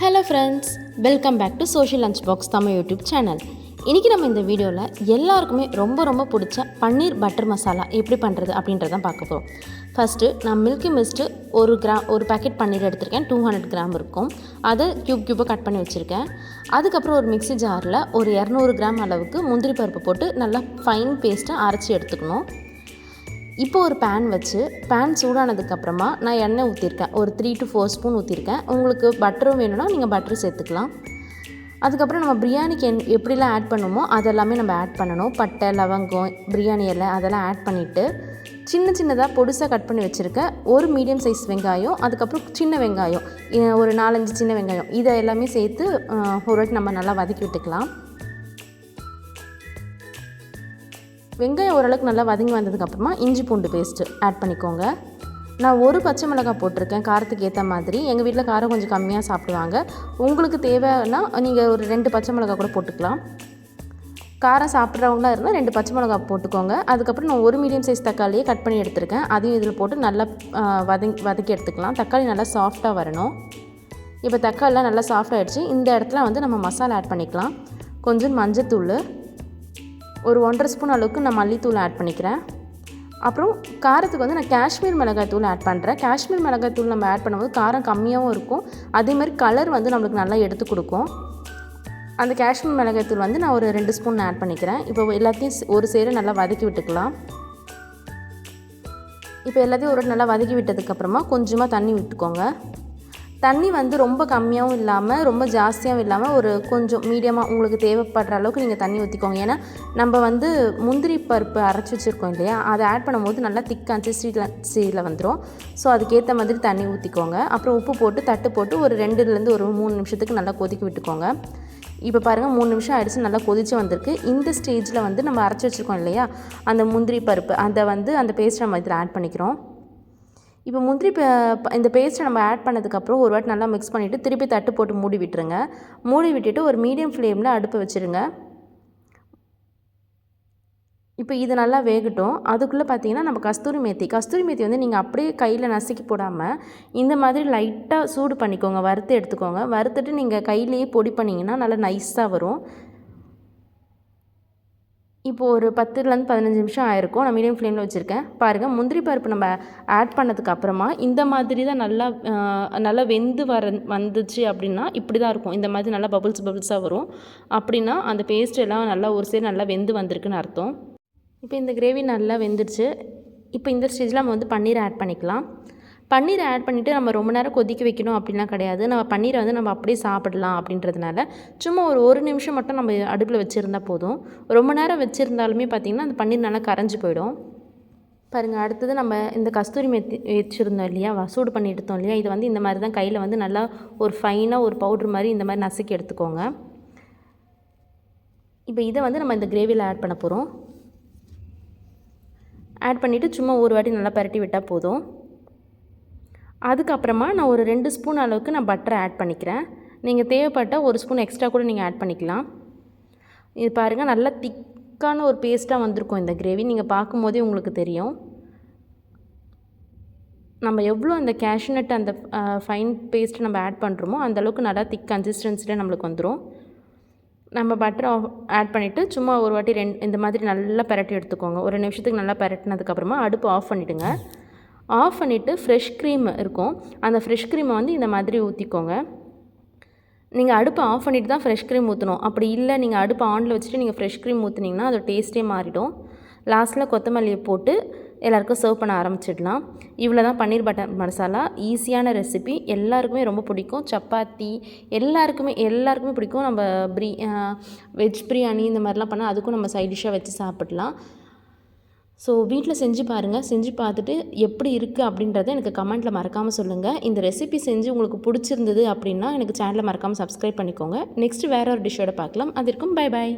Hello friends, welcome back to social lunch box Tamil YouTube channel. இன்றைக்கி நம்ம இந்த வீடியோவில் எல்லாருக்குமே ரொம்ப பிடிச்ச பன்னீர் பட்டர் மசாலா எப்படி பண்ணுறது அப்படின்றதான் பார்க்க போகிறோம். ஃபஸ்ட்டு நான் மில்கி மிஸ்ட்டு ஒரு பேக்கெட் பன்னீர் எடுத்திருக்கேன். 200 கிராம் இருக்கும். அதை க்யூபாக கட் பண்ணி வச்சுருக்கேன். அதுக்கப்புறம் ஒரு மிக்ஸி ஜாரில் ஒரு 200 கிராம் அளவுக்கு முந்திரி பருப்பு போட்டு நல்லா ஃபைன் பேஸ்ட்டாக அரைச்சி எடுத்துக்கணும். இப்போ ஒரு பேன் சூடானதுக்கப்புறமா நான் எண்ணெய் ஊற்றிருக்கேன். ஒரு 3 to 4 ஸ்பூன் ஊற்றிருக்கேன். உங்களுக்கு பட்டரும் வேணும்னா நீங்கள் பட்டர் சேர்த்துக்கலாம். அதுக்கப்புறம் நம்ம பிரியாணிக்கு எப்படிலாம் ஆட் பண்ணுமோ அதெல்லாமே நம்ம ஆட் பண்ணணும். பட்டை, லவங்கம், பிரியாணி இலை அதெல்லாம் ஆட் பண்ணிவிட்டு சின்னதாக பொடிசாக கட் பண்ணி வச்சுருக்கேன். ஒரு மீடியம் சைஸ் வெங்காயம், அதுக்கப்புறம் சின்ன வெங்காயம், ஒரு 4-5 சின்ன வெங்காயம், இதை எல்லாமே சேர்த்து ஒரு வாட்டி நம்ம நல்லா வதக்கி விட்டுக்கலாம். வெங்காயம் ஓரளவுக்கு நல்லா வதங்கி வந்ததுக்கப்புறமா இஞ்சி பூண்டு பேஸ்ட்டு ஆட் பண்ணிக்கோங்க. நான் ஒரு பச்சை மிளகாய் போட்டிருக்கேன் காரத்துக்கு ஏற்ற மாதிரி. எங்கள் வீட்டில் காரம் கொஞ்சம் கம்மியாக சாப்பிடுவாங்க. உங்களுக்கு தேவைன்னா நீங்கள் ஒரு 2 பச்சை மிளகாய் கூட போட்டுக்கலாம். காரம் சாப்பிட்றவங்களாக இருந்தால் 2 பச்சை மிளகாய் போட்டுக்கோங்க. அதுக்கப்புறம் நான் ஒரு மீடியம் சைஸ் தக்காளியை கட் பண்ணி எடுத்துருக்கேன். அதையும் இதில் போட்டு நல்லா வதக்கி எடுத்துக்கலாம். தக்காளி நல்லா சாஃப்டாக வரணும். இப்போ தக்காளிலாம் நல்லா சாஃப்டாகிடுச்சு. இந்த இடத்துல வந்து நம்ம மசாலா ஆட் பண்ணிக்கலாம். கொஞ்சம் மஞ்சத்தூள், ஒரு 1.5 ஸ்பூன் அளவுக்கு நான் மல்லித்தூள் ஆட் பண்ணிக்கிறேன். அப்புறம் காரத்துக்கு வந்து நான் காஷ்மீர் மிளகாய் தூள் ஆட் பண்ணுறேன். காஷ்மீர் மிளகாய் தூள் நம்ம ஆட் பண்ணும்போது காரம் கம்மியாகவும் இருக்கும். அதேமாதிரி கலர் வந்து நம்மளுக்கு நல்லா எடுத்து கொடுக்கும். அந்த காஷ்மீர் மிளகாய் தூள் வந்து நான் ஒரு 2 ஸ்பூன் ஆட் பண்ணிக்கிறேன். இப்போ எல்லாத்தையும் ஒரு சேர நல்லா வதக்கி விட்டுக்கலாம். இப்போ எல்லாத்தையும் ஒரு நல்லா வதக்கி விட்டதுக்கப்புறமா கொஞ்சமாக தண்ணி விட்டுக்கோங்க. தண்ணி வந்து ரொம்ப கம்மியாகவும் இல்லாமல் ரொம்ப ஜாஸ்தியாகவும் இல்லாமல் ஒரு கொஞ்சம் மீடியமாக உங்களுக்கு தேவைப்படுற அளவுக்கு நீங்கள் தண்ணி ஊற்றிக்கோங்க. ஏன்னா நம்ம வந்து முந்திரி பருப்பு அரைச்சி வச்சுருக்கோம் இல்லையா, அதை ஆட் பண்ணும்போது நல்லா திக் கன்சிஸ்டன்சியில் வந்துடும். ஸோ அதுக்கேற்ற மாதிரி தண்ணி ஊற்றிக்கோங்க. அப்புறம் உப்பு போட்டு தட்டு போட்டு ஒரு 2 to 3 நிமிஷத்துக்கு நல்லா கொதிக்க விட்டுக்கோங்க. இப்போ பாருங்கள் 3 நிமிஷம் ஆகிடுச்சு, நல்லா கொதித்து வந்திருக்கு. இந்த ஸ்டேஜில் வந்து நம்ம அரைச்சி வச்சுருக்கோம் இல்லையா அந்த முந்திரி பருப்பு, அதை வந்து அந்த பேஸ்ட் நம்ம இதில் ஆட் பண்ணிக்கிறோம். இப்போ இந்த பேஸ்ட்டை நம்ம ஆட் பண்ணதுக்கப்புறம் ஒரு வாட்டி நல்லா மிக்ஸ் பண்ணிவிட்டு திருப்பி தட்டு போட்டு மூடி விட்டுருங்க. மூடி விட்டுட்டு ஒரு மீடியம் ஃப்ளேமில் அடுப்பை வச்சுருங்க. இப்போ இது நல்லா வேகட்டும். அதுக்குள்ளே பார்த்தீங்கன்னா நம்ம கஸ்தூரி மேத்தி வந்து நீங்கள் அப்படியே கையில் நசுக்கி போடாமல் இந்த மாதிரி லைட்டாக சூடு பண்ணிக்கோங்க, வறுத்து எடுத்துக்கோங்க. வறுத்துட்டு நீங்கள் கையிலேயே பொடி பண்ணிங்கன்னா நல்லா நைஸாக வரும். இப்போது ஒரு 10 to 15 நிமிஷம் ஆயிருக்கும். நான் மீடியம் ஃப்ளேமில் வச்சுருக்கேன். பாருங்கள், முந்திரி பருப்பு நம்ம ஆட் பண்ணதுக்கப்புறமா இந்த மாதிரி தான் நல்லா வெந்து வந்துச்சு அப்படின்னா இப்படி தான் இருக்கும். இந்த மாதிரி நல்லா பபுள்ஸாக வரும். அப்படின்னா அந்த பேஸ்ட் எல்லாம் நல்லா ஒரு சேர் நல்லா வெந்து வந்திருக்குன்னு அர்த்தம். இப்போ இந்த கிரேவி நல்லா வெந்துடுச்சு. இப்போ இந்த ஸ்டேஜில் நம்ம வந்து பன்னீரை ஆட் பண்ணிக்கலாம். பன்னீரை ஆட் பண்ணிவிட்டு நம்ம ரொம்ப நேரம் கொதிக்க வைக்கணும் அப்படின்லாம் கிடையாது. நம்ம பன்னீரை வந்து நம்ம அப்படியே சாப்பிடலாம் அப்படின்றதுனால சும்மா ஒரு நிமிஷம் மட்டும் நம்ம அடுப்பில் வச்சுருந்தா போதும். ரொம்ப நேரம் வச்சுருந்தாலுமே பார்த்திங்கன்னா அந்த பன்னீர் நல்லா கரைஞ்சி போயிடும். பாருங்கள், அடுத்தது நம்ம இந்த கஸ்தூரி மேத்தி வச்சுருந்தோம் இல்லையா, சூடு பண்ணி எடுத்தோம் இல்லையா, இது வந்து இந்த மாதிரி தான் கையில் வந்து நல்லா ஒரு ஃபைனாக ஒரு பவுட்ரு மாதிரி இந்த மாதிரி நசுக்கி எடுத்துக்கோங்க. இப்போ இதை வந்து நம்ம இந்த கிரேவியில் ஆட் பண்ண போகிறோம். ஆட் பண்ணிவிட்டு சும்மா ஒரு வாட்டி நல்லா பரட்டி விட்டால் போதும். அதுக்கப்புறமா நான் ஒரு 2 ஸ்பூன் அளவுக்கு நான் பட்டரை ஆட் பண்ணிக்கிறேன். நீங்கள் தேவைப்பட்டால் 1 ஸ்பூன் எக்ஸ்ட்ரா கூட நீங்கள் ஆட் பண்ணிக்கலாம். இது பாருங்கள், நல்லா திக்கான ஒரு பேஸ்ட்டாக வந்திருக்கும் இந்த கிரேவி. நீங்கள் பார்க்கும்போதே உங்களுக்கு தெரியும். நம்ம எவ்வளோ அந்த கேஷ்யூநட் அந்த ஃபைன் பேஸ்ட் நம்ம ஆட் பண்ணுறோமோ அந்தளவுக்கு நல்லா திக் கன்சிஸ்டன்சியில் நம்மளுக்கு வந்துடும். நம்ம பட்டரை ஆட் பண்ணிவிட்டு சும்மா ஒரு வாட்டி இந்த மாதிரி நல்லா பரட்டி எடுத்துக்கோங்க. ஒரு நிமிஷத்துக்கு நல்லா பரட்டினதுக்கப்புறமா அடுப்பு ஆஃப் பண்ணிவிடுங்க. ஆஃப் பண்ணிவிட்டு ஃப்ரெஷ் க்ரீம் இருக்கும், அந்த ஃப்ரெஷ் க்ரீமை வந்து இந்த மாதிரி ஊற்றிக்கோங்க. நீங்கள் அடுப்பை ஆஃப் பண்ணிவிட்டு தான் ஃப்ரெஷ் க்ரீம் ஊற்றணும். அப்படி இல்லை நீங்கள் அடுப்பை ஆனில் வச்சுட்டு நீங்கள் ஃப்ரெஷ் க்ரீம் ஊற்றுனீங்கன்னா அதோட டேஸ்ட்டே மாறிடும். லாஸ்ட்டில் கொத்தமல்லியை போட்டு எல்லாேருக்கும் சர்வ் பண்ண ஆரம்பிச்சிடலாம். இவ்வளோ தான் பன்னீர் பட்டர் மசாலா. ஈஸியான ரெசிபி, எல்லாருக்குமே ரொம்ப பிடிக்கும். சப்பாத்தி எல்லாருக்குமே பிடிக்கும். நம்ம வெஜ் பிரியாணி இந்த மாதிரிலாம் பண்ணால் அதுக்கும் நம்ம சைட் டிஷ்ஷாக வச்சு சாப்பிடலாம். ஸோ வீட்டில் செஞ்சு பாருங்கள். செஞ்சு பார்த்துட்டு எப்படி இருக்குது அப்படின்றத எனக்கு கமெண்ட்டில் மறக்காமல் சொல்லுங்கள். இந்த ரெசிபி செஞ்சு உங்களுக்கு பிடிச்சிருந்தது அப்படின்னா எனக்கு சேனலை மறக்காமல் சப்ஸ்கிரைப் பண்ணிக்கோங்க. நெக்ஸ்ட்டு வேறு ஒரு டிஷ்ஷோட பார்க்கலாம். அது இருக்கும். Bye bye.